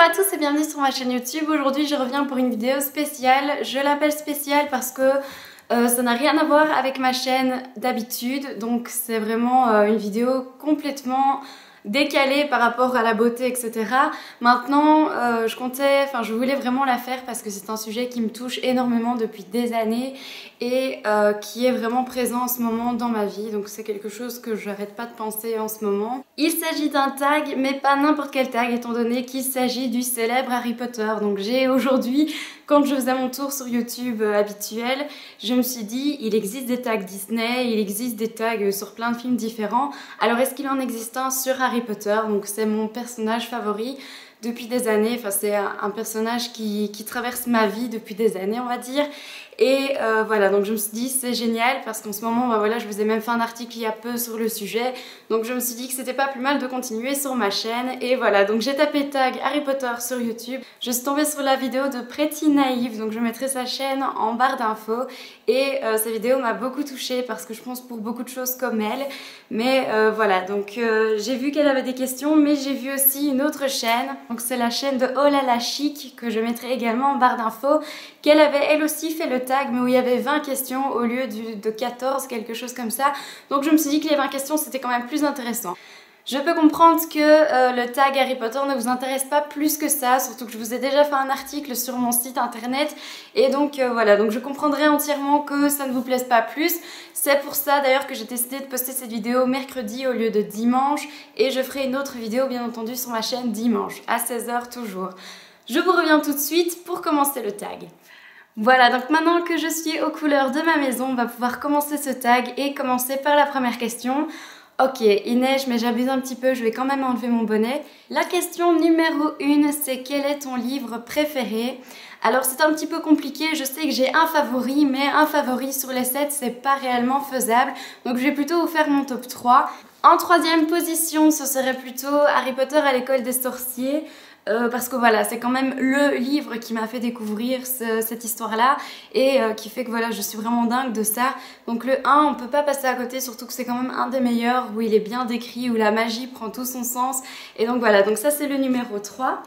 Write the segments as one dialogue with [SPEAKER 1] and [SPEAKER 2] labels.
[SPEAKER 1] à tous et bienvenue sur ma chaîne YouTube. Aujourd'hui je reviens pour une vidéo spéciale. Je l'appelle spéciale parce que ça n'a rien à voir avec ma chaîne d'habitude. Donc c'est vraiment une vidéo complètement décalée par rapport à la beauté, etc. Maintenant je voulais vraiment la faire parce que c'est un sujet qui me touche énormément depuis des années et qui est vraiment présent en ce moment dans ma vie. Donc c'est quelque chose que je n'arrête pas de penser en ce moment. Il s'agit d'un tag, mais pas n'importe quel tag étant donné qu'il s'agit du célèbre Harry Potter. Donc j'ai aujourd'hui, quand je faisais mon tour sur YouTube habituel, je me suis dit il existe des tags Disney, il existe des tags sur plein de films différents. Alors est-ce qu'il en existe un sur Harry Potter? Donc c'est mon personnage favori depuis des années. Enfin c'est un personnage qui traverse ma vie depuis des années, on va dire. Et voilà, donc je me suis dit c'est génial parce qu'en ce moment, voilà, je vous ai même fait un article il y a peu sur le sujet. Donc je me suis dit que c'était pas plus mal de continuer sur ma chaîne. Et voilà, donc j'ai tapé tag Harry Potter sur YouTube. Je suis tombée sur la vidéo de Pretty Naïve, donc je mettrai sa chaîne en barre d'infos. Et sa vidéo m'a beaucoup touchée parce que je pense pour beaucoup de choses comme elle. Mais voilà, donc j'ai vu qu'elle avait des questions, mais j'ai vu aussi une autre chaîne. Donc c'est la chaîne de Oh là là chic que je mettrai également en barre d'infos. Qu'elle avait elle aussi fait le tag, mais où il y avait 20 questions au lieu de 14, quelque chose comme ça. Donc je me suis dit que les 20 questions c'était quand même plus intéressant. Je peux comprendre que le tag Harry Potter ne vous intéresse pas plus que ça, surtout que je vous ai déjà fait un article sur mon site internet et donc voilà, donc je comprendrai entièrement que ça ne vous plaise pas plus. C'est pour ça d'ailleurs que j'ai décidé de poster cette vidéo mercredi au lieu de dimanche et je ferai une autre vidéo bien entendu sur ma chaîne dimanche à 16 h toujours. Je vous reviens tout de suite pour commencer le tag. Voilà, donc maintenant que je suis aux couleurs de ma maison, on va pouvoir commencer ce tag et commencer par la première question. Ok, il neige mais j'abuse un petit peu, je vais quand même enlever mon bonnet. La question numéro 1, c'est quel est ton livre préféré? Alors c'est un petit peu compliqué, je sais que j'ai un favori, mais un favori sur les 7, c'est pas réellement faisable. Donc je vais plutôt vous faire mon top 3. En troisième position, ce serait plutôt Harry Potter à l'école des sorciers. Parce que voilà, c'est quand même le livre qui m'a fait découvrir cette histoire-là et qui fait que voilà, je suis vraiment dingue de ça. Donc le 1, on peut pas passer à côté, surtout que c'est quand même un des meilleurs, où il est bien décrit, où la magie prend tout son sens. Et donc voilà, donc ça c'est le numéro 3.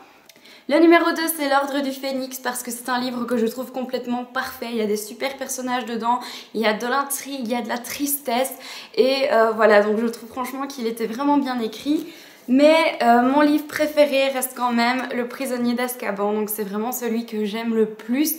[SPEAKER 1] Le numéro 2, c'est l'Ordre du Phénix parce que c'est un livre que je trouve complètement parfait. Il y a des super personnages dedans, il y a de l'intrigue, il y a de la tristesse et voilà, donc je trouve franchement qu'il était vraiment bien écrit. Mais mon livre préféré reste quand même Le Prisonnier d'Azkaban, donc c'est vraiment celui que j'aime le plus.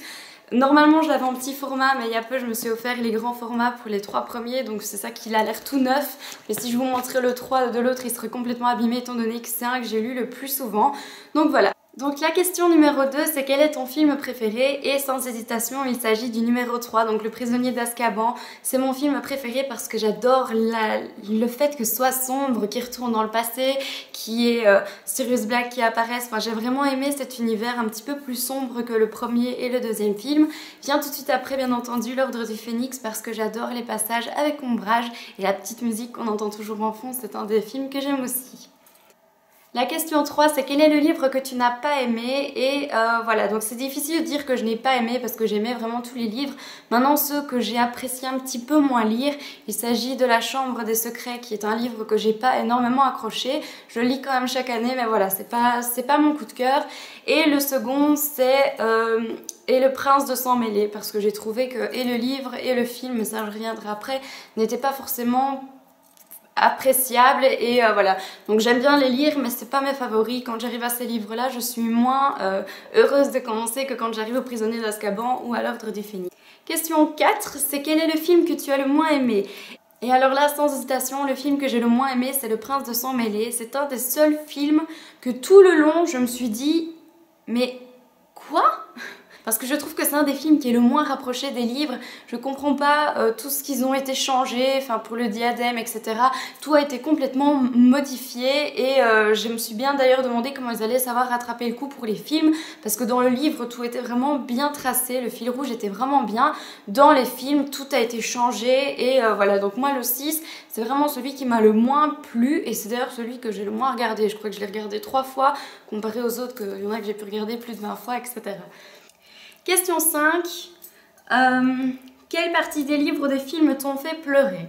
[SPEAKER 1] Normalement je l'avais en petit format, mais il y a peu je me suis offert les grands formats pour les 3 premiers, donc c'est ça qu'il a l'air tout neuf. Mais si je vous montrais le 3 de l'autre, il serait complètement abîmé étant donné que c'est un que j'ai lu le plus souvent. Donc voilà. Donc la question numéro 2, c'est quel est ton film préféré? Et sans hésitation, il s'agit du numéro 3, donc Le Prisonnier d'Azkaban. C'est mon film préféré parce que j'adore le fait que ce soit sombre, qu'il retourne dans le passé, qu'il y ait Sirius Black qui apparaisse. Enfin, j'ai vraiment aimé cet univers un petit peu plus sombre que le premier et le deuxième film. Vient tout de suite après, bien entendu, l'Ordre du Phénix parce que j'adore les passages avec ombrage et la petite musique qu'on entend toujours en fond, c'est un des films que j'aime aussi. La question 3, c'est quel est le livre que tu n'as pas aimé? Et voilà, donc c'est difficile de dire que je n'ai pas aimé parce que j'aimais vraiment tous les livres. Maintenant, ceux que j'ai apprécié un petit peu moins lire, il s'agit de La Chambre des Secrets, qui est un livre que j'ai pas énormément accroché. Je le lis quand même chaque année, mais voilà, c'est pas mon coup de cœur. Et le second, c'est Et le Prince de Sang Mêlé, parce que j'ai trouvé que et le livre et le film, mais ça je reviendrai après, n'étaient pas forcément appréciable et voilà, donc j'aime bien les lire mais c'est pas mes favoris. Quand j'arrive à ces livres là je suis moins heureuse de commencer que quand j'arrive au Prisonnier d'Azkaban ou à l'Ordre du Phénix. Question 4, c'est quel est le film que tu as le moins aimé? Et alors là, sans hésitation, le film que j'ai le moins aimé c'est Le Prince de Sang Mêlé. C'est un des seuls films que tout le long je me suis dit mais quoi? Parce que je trouve que c'est un des films qui est le moins rapproché des livres. Je comprends pas tout ce qu'ils ont été changés, enfin pour le diadème, etc. Tout a été complètement modifié et je me suis bien d'ailleurs demandé comment ils allaient savoir rattraper le coup pour les films. Parce que dans le livre, tout était vraiment bien tracé, le fil rouge était vraiment bien. Dans les films, tout a été changé et voilà. Donc moi, le 6, c'est vraiment celui qui m'a le moins plu et c'est d'ailleurs celui que j'ai le moins regardé. Je crois que je l'ai regardé 3 fois, comparé aux autres, il y en a que j'ai pu regarder plus de 20 fois, etc. Question 5. Quelle partie des livres ou des films t'ont fait pleurer?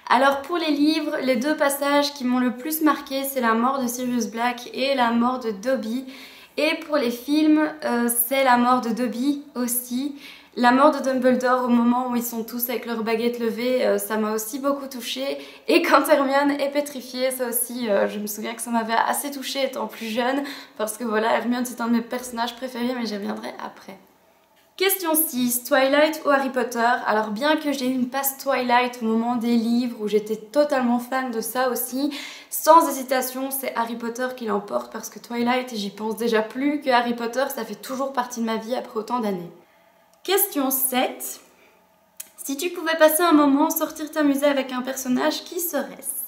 [SPEAKER 1] Alors pour les livres, les 2 passages qui m'ont le plus marqué, c'est la mort de Sirius Black et la mort de Dobby. Et pour les films, c'est la mort de Dobby aussi. La mort de Dumbledore au moment où ils sont tous avec leurs baguettes levées, ça m'a aussi beaucoup touchée. Et quand Hermione est pétrifiée, ça aussi, je me souviens que ça m'avait assez touchée étant plus jeune. Parce que voilà, Hermione c'est un de mes personnages préférés, mais j'y reviendrai après. Question 6, Twilight ou Harry Potter? Alors bien que j'ai eu une passe Twilight au moment des livres où j'étais totalement fan de ça aussi, sans hésitation c'est Harry Potter qui l'emporte parce que Twilight j'y pense déjà plus que Harry Potter, ça fait toujours partie de ma vie après autant d'années. Question 7, si tu pouvais passer un moment, sortir t'amuser avec un personnage, qui serait-ce?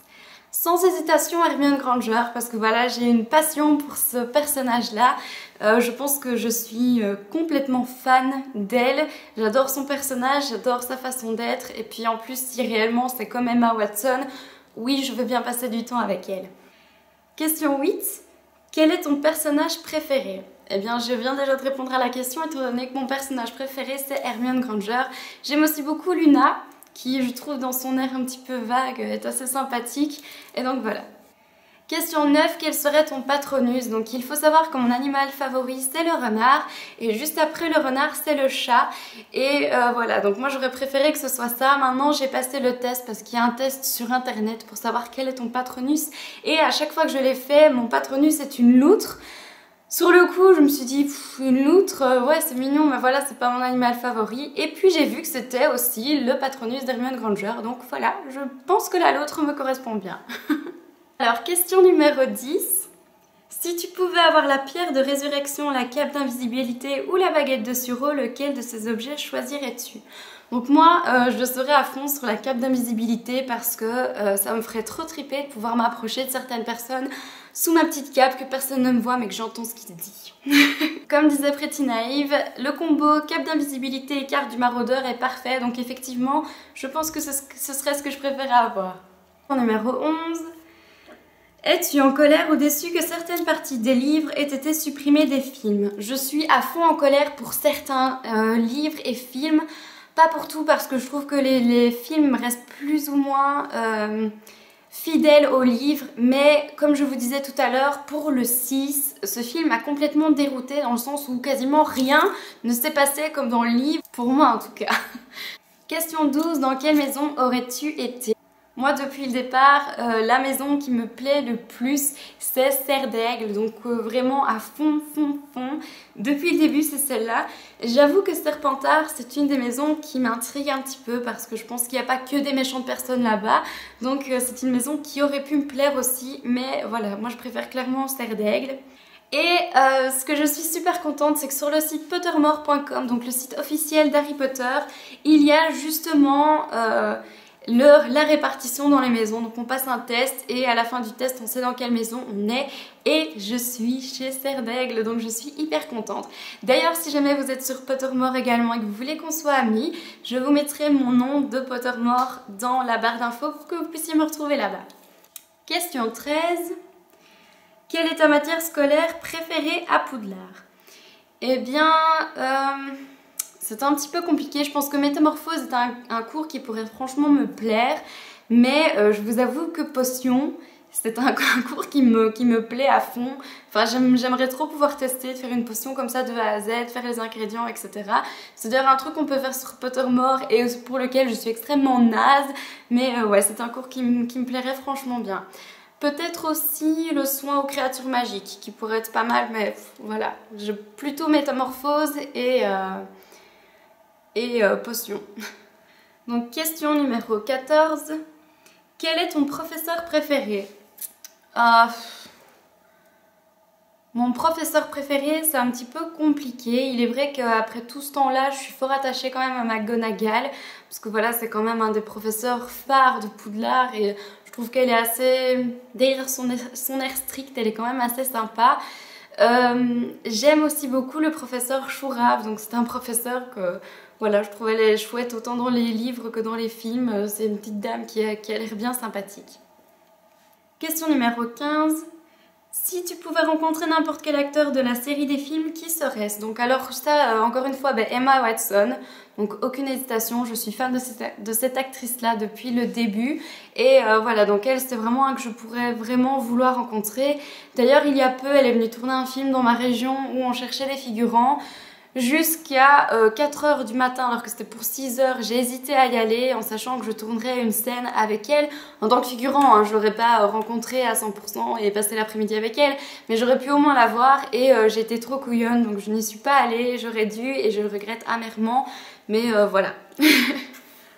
[SPEAKER 1] Sans hésitation Hermione Granger parce que voilà j'ai une passion pour ce personnage là. Je pense que je suis complètement fan d'elle. J'adore son personnage, j'adore sa façon d'être et puis en plus si réellement c'est comme Emma Watson, oui je veux bien passer du temps avec elle. Question 8. Quel est ton personnage préféré? Eh bien je viens déjà de répondre à la question étant donné que mon personnage préféré c'est Hermione Granger. J'aime aussi beaucoup Luna, qui je trouve dans son air un petit peu vague est assez sympathique, et donc voilà. Question 9, quel serait ton patronus? Donc il faut savoir que mon animal favori c'est le renard, et juste après le renard c'est le chat, et voilà, donc moi j'aurais préféré que ce soit ça. Maintenant j'ai passé le test parce qu'il y a un test sur internet pour savoir quel est ton patronus, et à chaque fois que je l'ai fait, mon patronus est une loutre. Sur le coup, je me suis dit, une loutre, ouais c'est mignon, mais voilà, c'est pas mon animal favori. Et puis j'ai vu que c'était aussi le patronus d'Hermione Granger, donc voilà, je pense que la loutre me correspond bien. Alors, question numéro 10. Si tu pouvais avoir la pierre de résurrection, la cape d'invisibilité ou la baguette de Suro, lequel de ces objets choisirais-tu? Donc moi, je serais à fond sur la cape d'invisibilité parce que ça me ferait trop triper de pouvoir m'approcher de certaines personnes sous ma petite cape, que personne ne me voit mais que j'entends ce qu'il dit. Comme disait Pretty Naïve, le combo cape d'invisibilité et carte du maraudeur est parfait, donc effectivement, je pense que ce serait ce que je préférais avoir. Numéro 11. Es-tu en colère ou déçu que certaines parties des livres aient été supprimées des films? Je suis à fond en colère pour certains livres et films, pas pour tout parce que je trouve que les films restent plus ou moins fidèles aux livres, mais comme je vous disais tout à l'heure, pour le 6, ce film m'a complètement déroutée dans le sens où quasiment rien ne s'est passé comme dans le livre, pour moi en tout cas. Question 12, dans quelle maison aurais-tu été? Moi, depuis le départ, la maison qui me plaît le plus, c'est Serre d'Aigle, donc vraiment à fond. Depuis le début, c'est celle-là. J'avoue que Serpentard, c'est une des maisons qui m'intrigue un petit peu parce que je pense qu'il n'y a pas que des méchantes personnes là-bas. Donc c'est une maison qui aurait pu me plaire aussi, mais voilà, moi je préfère clairement Serre d'Aigle. Et ce que je suis super contente, c'est que sur le site pottermore.com, donc le site officiel d'Harry Potter, il y a justement la répartition dans les maisons. Donc on passe un test et à la fin du test on sait dans quelle maison on est, et je suis chez Serre d'Aigle, donc je suis hyper contente. D'ailleurs si jamais vous êtes sur Pottermore également et que vous voulez qu'on soit amis, je vous mettrai mon nom de Pottermore dans la barre d'infos pour que vous puissiez me retrouver là-bas. Question 13. Quelle est ta matière scolaire préférée à Poudlard? Eh bien, c'est un petit peu compliqué. Je pense que Métamorphose est un cours qui pourrait franchement me plaire. Mais je vous avoue que Potion, c'est un cours qui me plaît à fond. Enfin, j'aimerais trop pouvoir tester, de faire une potion comme ça de A à Z, faire les ingrédients, etc. C'est d'ailleurs un truc qu'on peut faire sur Pottermore et pour lequel je suis extrêmement naze. Mais ouais, c'est un cours qui me plairait franchement bien. Peut-être aussi le soin aux créatures magiques, qui pourrait être pas mal, mais voilà. Plutôt Métamorphose et potion. Donc question numéro 14. Quel est ton professeur préféré? Mon professeur préféré, c'est un petit peu compliqué. Il est vrai qu'après tout ce temps-là, je suis fort attachée quand même à McGonagall, parce que voilà, c'est quand même un des professeurs phares de Poudlard et je trouve qu'elle est assez... Derrière son air strict, elle est quand même assez sympa. J'aime aussi beaucoup le professeur Chourave, donc c'est un professeur que voilà, je trouvais elle chouette autant dans les livres que dans les films. C'est une petite dame qui a l'air bien sympathique. Question numéro 15. Si tu pouvais rencontrer n'importe quel acteur de la série des films, qui serait-ce? Donc alors ça, encore une fois, Emma Watson. Donc aucune hésitation, je suis fan de cette actrice-là depuis le début. Et voilà, donc elle, c'était vraiment un que je pourrais vraiment vouloir rencontrer. D'ailleurs, il y a peu, elle est venue tourner un film dans ma région où on cherchait des figurants. Jusqu'à 4 h du matin, alors que c'était pour 6 h, j'ai hésité à y aller en sachant que je tournerais une scène avec elle en tant que figurant. Hein, je l'aurais pas rencontrée à 100% et passé l'après-midi avec elle, mais j'aurais pu au moins la voir et j'étais trop couillonne donc je n'y suis pas allée. J'aurais dû et je le regrette amèrement, mais voilà.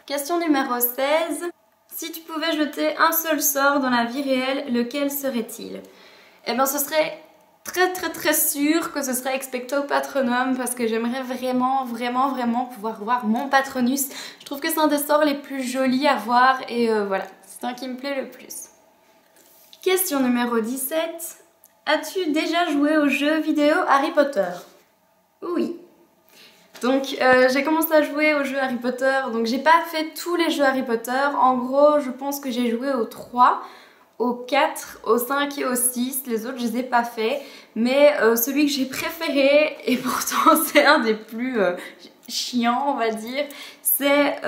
[SPEAKER 1] Question numéro 16. Si tu pouvais jeter un seul sort dans la vie réelle, lequel serait-il? Eh bien, ce serait très sûr que ce serait Expecto Patronum parce que j'aimerais vraiment pouvoir voir mon Patronus. Je trouve que c'est un des sorts les plus jolis à voir et voilà, c'est un qui me plaît le plus. Question numéro 17. As-tu déjà joué au jeu vidéo Harry Potter? Oui. Donc j'ai commencé à jouer au jeu Harry Potter, donc j'ai pas fait tous les jeux Harry Potter. En gros, je pense que j'ai joué aux 3. Au 4, au 5 et au 6, les autres je les ai pas fait, mais celui que j'ai préféré, et pourtant c'est un des plus chiants on va dire, c'est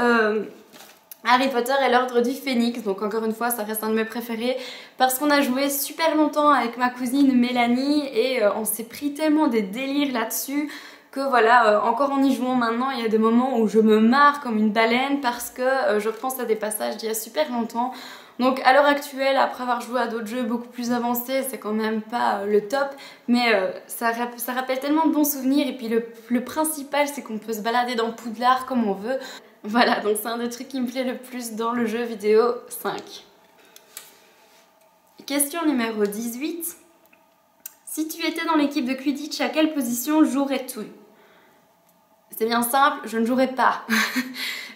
[SPEAKER 1] Harry Potter et l'Ordre du Phénix. Donc encore une fois ça reste un de mes préférés parce qu'on a joué super longtemps avec ma cousine Mélanie et on s'est pris tellement des délires là-dessus que voilà, encore en y jouant maintenant, il y a des moments où je me marre comme une baleine parce que je repense à des passages d'il y a super longtemps. Donc à l'heure actuelle, après avoir joué à d'autres jeux beaucoup plus avancés, c'est quand même pas le top, mais ça rappelle tellement de bons souvenirs et puis le principal c'est qu'on peut se balader dans Poudlard comme on veut. Voilà, donc c'est un des trucs qui me plaît le plus dans le jeu vidéo 5. Question numéro 18. Si tu étais dans l'équipe de Quidditch, à quelle position jouerais-tu? C'est bien simple, je ne jouerai pas.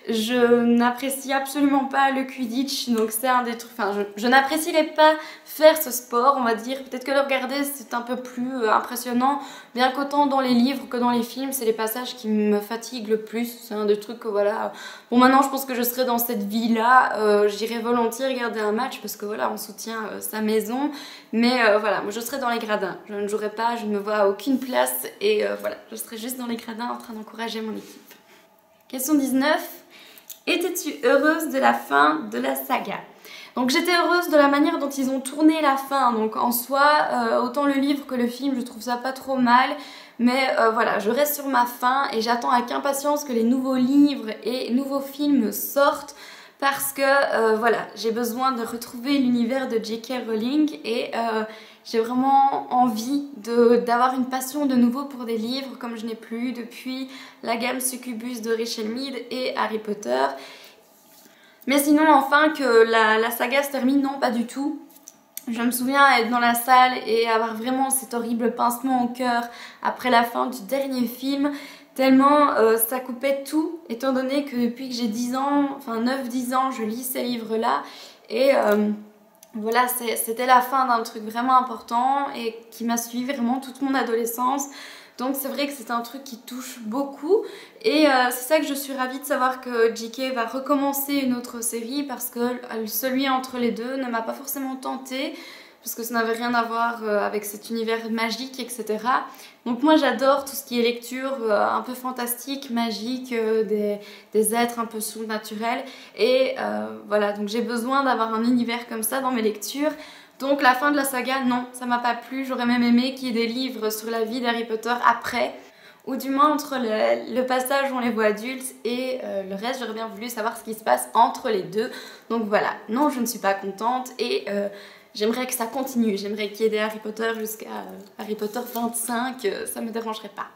[SPEAKER 1] Je n'apprécie absolument pas le Quidditch, donc c'est un des trucs... Enfin, je n'apprécierais pas faire ce sport, on va dire. Peut-être que le regarder, c'est un peu plus impressionnant. Bien qu'autant dans les livres que dans les films, c'est les passages qui me fatiguent le plus. C'est un des trucs que voilà... Bon, maintenant, je pense que je serai dans cette vie-là. J'irai volontiers regarder un match parce que voilà, on soutient sa maison. Mais voilà, moi, je serai dans les gradins. Je ne jouerai pas, je ne me vois à aucune place. Et voilà, je serai juste dans les gradins en train d'encourager mon équipe. Question 19. Étais-tu heureuse de la fin de la saga? Donc j'étais heureuse de la manière dont ils ont tourné la fin. Donc en soi, autant le livre que le film, je trouve ça pas trop mal. Mais voilà, je reste sur ma faim et j'attends avec impatience que les nouveaux livres et nouveaux films sortent. Parce que voilà, j'ai besoin de retrouver l'univers de J.K. Rowling et j'ai vraiment envie d'avoir une passion de nouveau pour des livres comme je n'ai plus depuis la gamme Succubus de Rachel Mead et Harry Potter. Mais sinon enfin que la saga se termine, non pas du tout. Je me souviens être dans la salle et avoir vraiment cet horrible pincement au cœur après la fin du dernier film. Tellement ça coupait tout, étant donné que depuis que j'ai 10 ans, enfin 9-10 ans, je lis ces livres-là. Et voilà, c'était la fin d'un truc vraiment important et qui m'a suivi vraiment toute mon adolescence. Donc c'est vrai que c'est un truc qui touche beaucoup. Et c'est ça que je suis ravie de savoir que J.K. va recommencer une autre série parce que celui entre les deux ne m'a pas forcément tentée. Parce que ça n'avait rien à voir avec cet univers magique, etc. Donc moi j'adore tout ce qui est lecture un peu fantastique, magique, des êtres un peu surnaturels. Et voilà, donc j'ai besoin d'avoir un univers comme ça dans mes lectures. Donc la fin de la saga, non, ça m'a pas plu. J'aurais même aimé qu'il y ait des livres sur la vie d'Harry Potter après. Ou du moins entre le passage où on les voit adultes et le reste, j'aurais bien voulu savoir ce qui se passe entre les deux. Donc voilà, non, je ne suis pas contente et... j'aimerais que ça continue, j'aimerais qu'il y ait des Harry Potter jusqu'à Harry Potter 25, ça me dérangerait pas.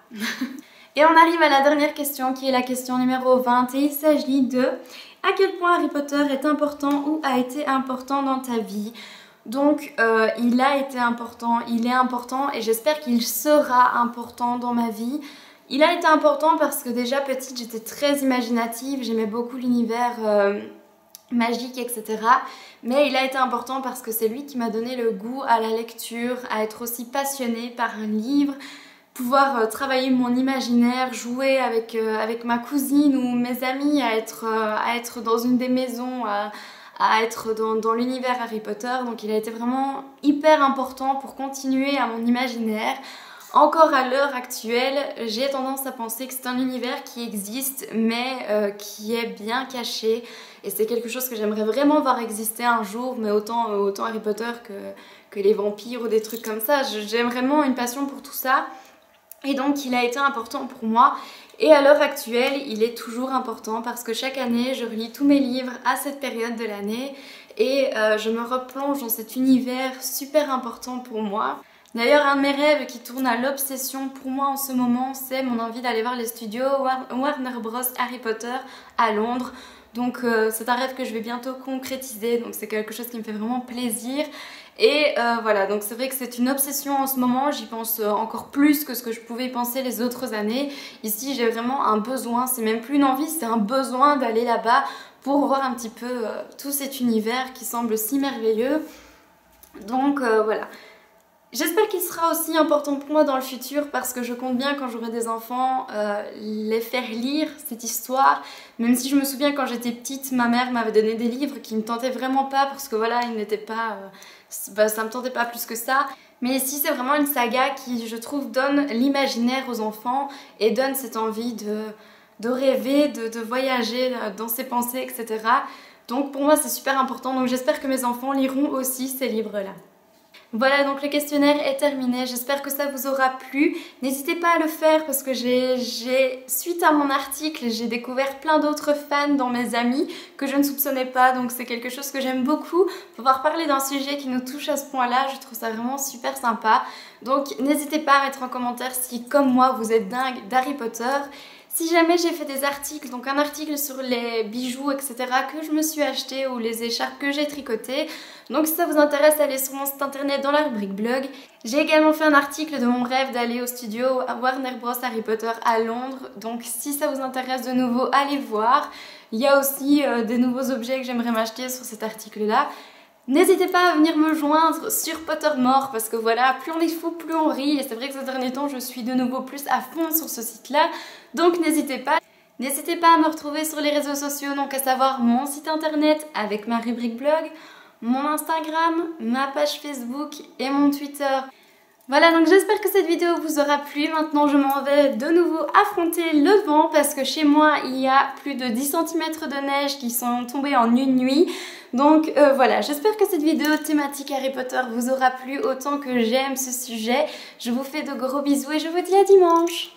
[SPEAKER 1] Et on arrive à la dernière question qui est la question numéro 20 et il s'agit de à quel point Harry Potter est important ou a été important dans ta vie. Donc il a été important, il est important et j'espère qu'il sera important dans ma vie. Il a été important parce que déjà petite j'étais très imaginative, j'aimais beaucoup l'univers magique, etc. Mais il a été important parce que c'est lui qui m'a donné le goût à la lecture, à être aussi passionnée par un livre, pouvoir travailler mon imaginaire, jouer avec ma cousine ou mes amis, à être dans une des maisons, à à être dans l'univers Harry Potter, donc il a été vraiment hyper important pour continuer à mon imaginaire. Encore à l'heure actuelle, j'ai tendance à penser que c'est un univers qui existe mais qui est bien caché et c'est quelque chose que j'aimerais vraiment voir exister un jour, mais autant Harry Potter que les vampires ou des trucs comme ça. J'ai vraiment une passion pour tout ça et donc il a été important pour moi. Et à l'heure actuelle, il est toujours important parce que chaque année, je relis tous mes livres à cette période de l'année et je me replonge dans cet univers super important pour moi. D'ailleurs, un de mes rêves qui tourne à l'obsession pour moi en ce moment, c'est mon envie d'aller voir les studios Warner Bros Harry Potter à Londres. Donc c'est un rêve que je vais bientôt concrétiser, donc c'est quelque chose qui me fait vraiment plaisir. Et voilà, donc c'est vrai que c'est une obsession en ce moment, j'y pense encore plus que ce que je pouvais y penser les autres années. Ici j'ai vraiment un besoin, c'est même plus une envie, c'est un besoin d'aller là-bas pour voir un petit peu tout cet univers qui semble si merveilleux. Donc voilà. J'espère qu'il sera aussi important pour moi dans le futur parce que je compte bien quand j'aurai des enfants les faire lire cette histoire. Même si je me souviens quand j'étais petite, ma mère m'avait donné des livres qui me tentaient vraiment pas parce que voilà, ils n'étaient pas... ça me tentait pas plus que ça. Mais ici c'est vraiment une saga qui je trouve donne l'imaginaire aux enfants et donne cette envie de rêver, de voyager dans ses pensées, etc. Donc pour moi c'est super important, donc j'espère que mes enfants liront aussi ces livres-là. Voilà, donc le questionnaire est terminé, j'espère que ça vous aura plu. N'hésitez pas à le faire parce que suite à mon article, j'ai découvert plein d'autres fans dans mes amis que je ne soupçonnais pas, donc c'est quelque chose que j'aime beaucoup. Pouvoir parler d'un sujet qui nous touche à ce point-là, je trouve ça vraiment super sympa. Donc n'hésitez pas à mettre en commentaire si, comme moi, vous êtes dingue d'Harry Potter. Si jamais j'ai fait des articles, donc un article sur les bijoux, etc. que je me suis acheté ou les écharpes que j'ai tricotées. Donc si ça vous intéresse, allez sur mon site internet dans la rubrique blog. J'ai également fait un article de mon rêve d'aller au studio Warner Bros Harry Potter à Londres. Donc si ça vous intéresse de nouveau, allez voir. Il y a aussi des nouveaux objets que j'aimerais m'acheter sur cet article-là. N'hésitez pas à venir me joindre sur Pottermore parce que voilà, plus on est fou, plus on rit. Et c'est vrai que ces derniers temps, je suis de nouveau plus à fond sur ce site-là. Donc n'hésitez pas. N'hésitez pas à me retrouver sur les réseaux sociaux, donc à savoir mon site internet avec ma rubrique blog, mon Instagram, ma page Facebook et mon Twitter. Voilà, donc j'espère que cette vidéo vous aura plu. Maintenant, je m'en vais de nouveau affronter le vent parce que chez moi, il y a plus de 10 cm de neige qui sont tombés en une nuit. Donc voilà, j'espère que cette vidéo thématique Harry Potter vous aura plu autant que j'aime ce sujet. Je vous fais de gros bisous et je vous dis à dimanche.